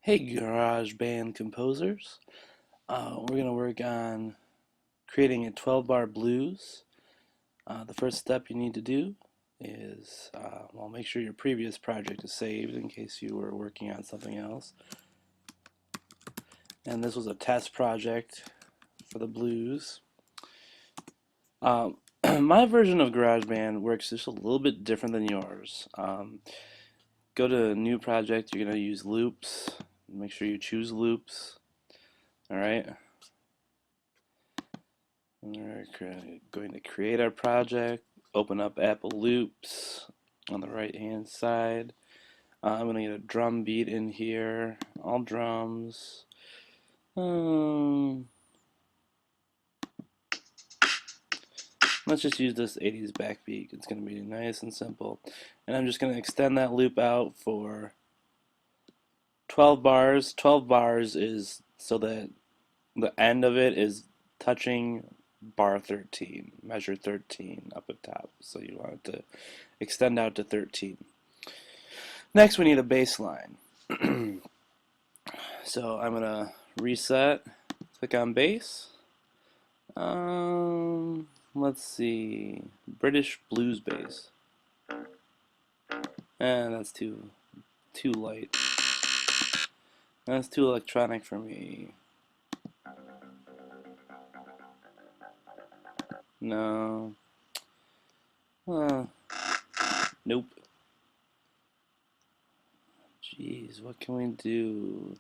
Hey GarageBand composers, we're going to work on creating a 12 bar blues. The first step you need to do is, well, make sure your previous project is saved in case you were working on something else. And this was a test project for the blues. My version of GarageBand works just a little bit different than yours. Go to a new project, you're going to use loops. Make sure you choose loops. Alright. We're going to create our project, open up Apple Loops on the right hand side. I'm going to get a drum beat in here, all drums. Let's just use this 80s backbeat. It's going to be nice and simple. And I'm just going to extend that loop out for 12 bars. 12 bars is so that the end of it is touching bar 13, measure 13 up at top. So you want it to extend out to 13. Next we need a bass line. So I'm going to reset, click on bass. Let's see, British blues bass. And that's too light. That's too electronic for me. No. Nope. Jeez, what can we do?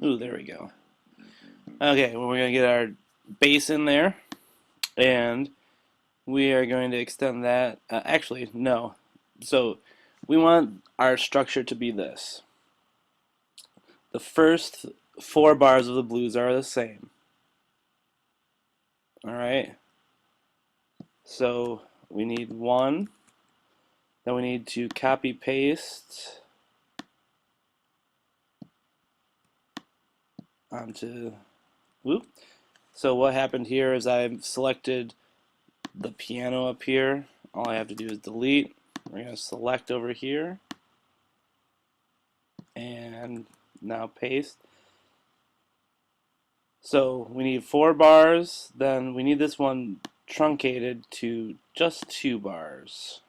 Ooh, there we go. Okay, well, we're going to get our bass in there, and we are going to extend that. Actually, no. So we want our structure to be this. The first 4 bars of the blues are the same. Alright? So we need 1. Then we need to copy paste onto. Whoop. So what happened here is I've selected the piano up here. All I have to do is delete. We're going to select over here and now paste. So we need 4 bars, then we need this one truncated to just 2 bars.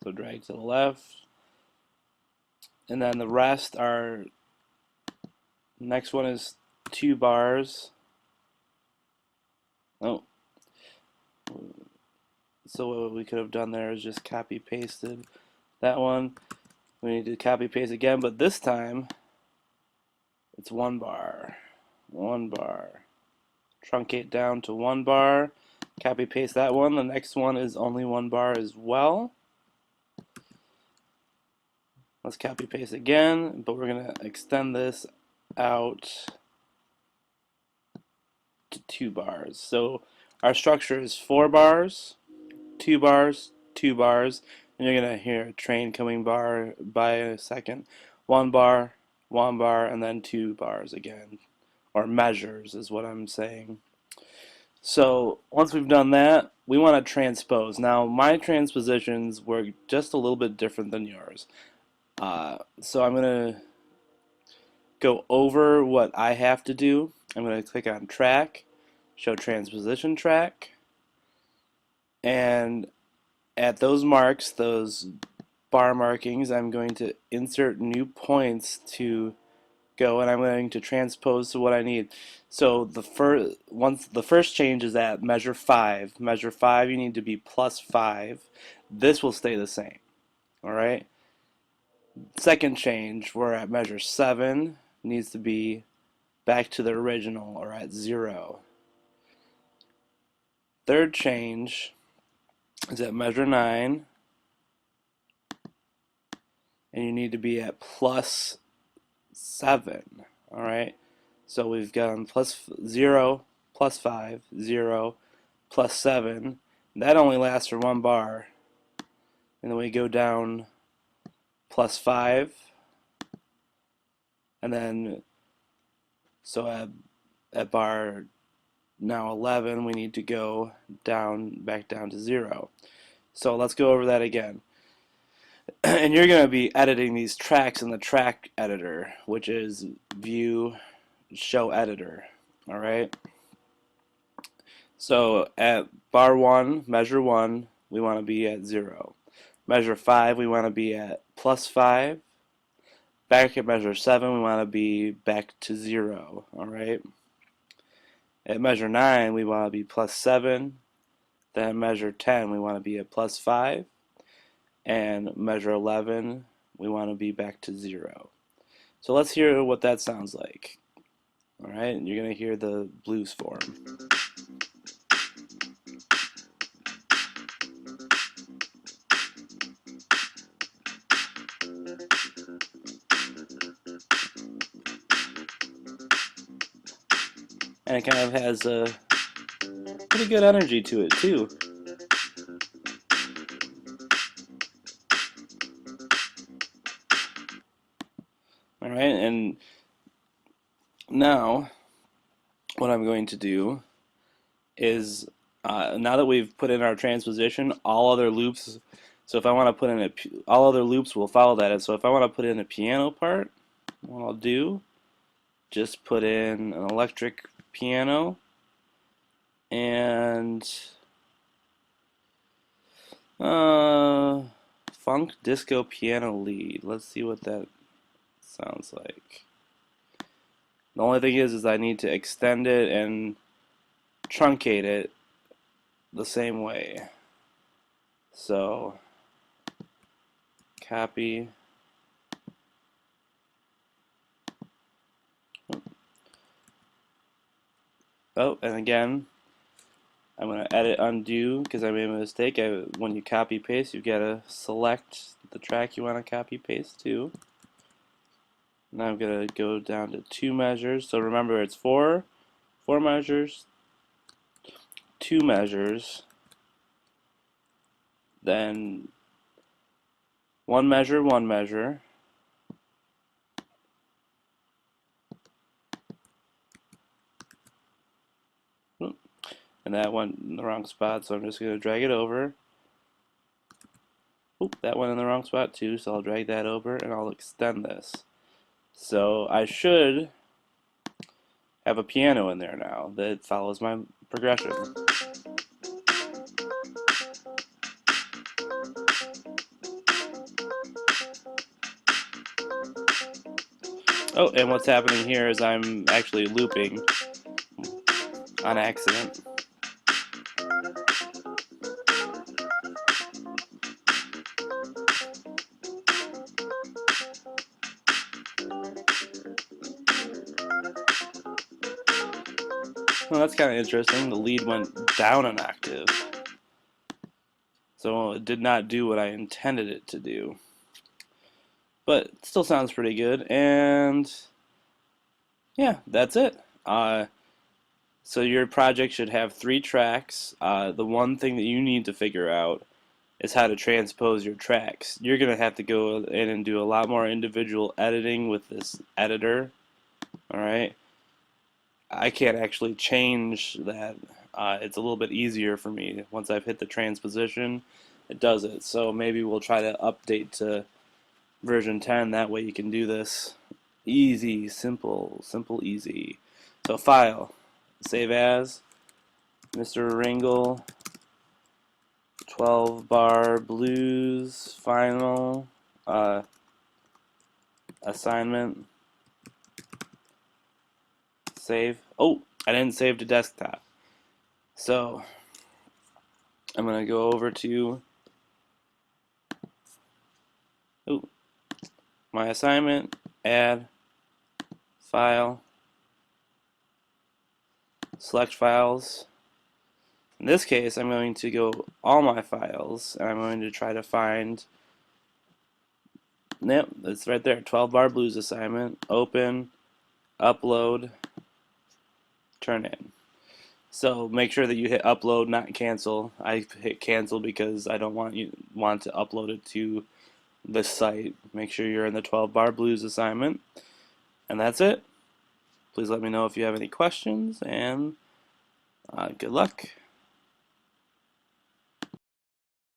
So drag to the left, and then the rest are, next one is 2 bars. Oh, so what we could have done there is just copy pasted that one. We need to copy paste again, but this time it's 1 bar. 1 bar. Truncate down to 1 bar. Copy paste that one. The next one is only 1 bar as well. Let's copy paste again, but we're going to extend this out to 2 bars. So our structure is 4 bars, 2 bars, 2 bars, and you're going to hear a train coming by in a second. 1 bar, 1 bar, and then 2 bars again. Or measures is what I'm saying. So once we've done that, we want to transpose. Now my transpositions work just a little bit different than yours. So I'm going to go over what I have to do. I'm going to click on track, show transposition track, and at those marks, those bar markings, I'm going to insert new points to go, and I'm going to transpose to what I need. So the first change is at measure 5. Measure 5, you need to be plus 5. This will stay the same. All right. Second change, we're at measure 7, needs to be back to the original or at 0. Third change is at measure 9, and you need to be at plus 7. All right. So we've gone plus 0, plus 5, 0, plus 7. That only lasts for 1 bar. And then we go down plus 5, And then, so at bar now 11, we need to go back down to 0. So let's go over that again. And you're going to be editing these tracks in the track editor, which is view show editor. All right. So at bar 1, measure 1, we want to be at 0. Measure 5, we want to be at +5. Back at measure 7, we want to be back to 0. All right. At measure 9, we want to be +7. Then measure 10, we want to be at +5. And measure 11, we want to be back to 0. So let's hear what that sounds like. All right, you're going to hear the blues form. And it kind of has a pretty good energy to it too. All right, and now what I'm going to do is, now that we've put in our transposition, all other loops, so if I want to put in all other loops will follow that. And so if I want to put in a piano part, what I'll do, just put in an electric piano and funk disco piano lead. Let's see what that sounds like. The only thing is I need to extend it and truncate it the same way. So copy. Oh, and again, I'm going to edit undo because I made a mistake. When you copy paste, you've got to select the track you want to copy paste to. Now I'm going to go down to 2 measures. So remember, it's 4 measures, 2 measures, then 1 measure, 1 measure, and that went in the wrong spot, so I'm just going to drag it over. Oop, that went in the wrong spot too, so I'll drag that over and I'll extend this. So I should have a piano in there now that follows my progression. Oh, and what's happening here is I'm actually looping on accident. Well, that's kind of interesting. The lead went down an octave. So it did not do what I intended it to do. But it still sounds pretty good. And yeah, that's it. So your project should have 3 tracks. The one thing that you need to figure out is how to transpose your tracks. You're going to have to go in and do a lot more individual editing with this editor. Alright? I can't actually change that. It's a little bit easier for me. Once I've hit the transposition, it does it. So maybe we'll try to update to version 10. That way you can do this easy, simple, easy. So file, save as, Mr. Ringle, 12-bar blues, final, assignment, save. Oh, I didn't save to desktop. So I'm going to go over to my assignment, add, file, select files. In this case, I'm going to go all my files, and I'm going to try to find, yep, it's right there, 12-bar blues assignment, open, upload, turn in. So make sure that you hit upload, not cancel. I hit cancel because I don't want to upload it to this site. Make sure you're in the 12-bar blues assignment. And that's it. Please let me know if you have any questions, and good luck.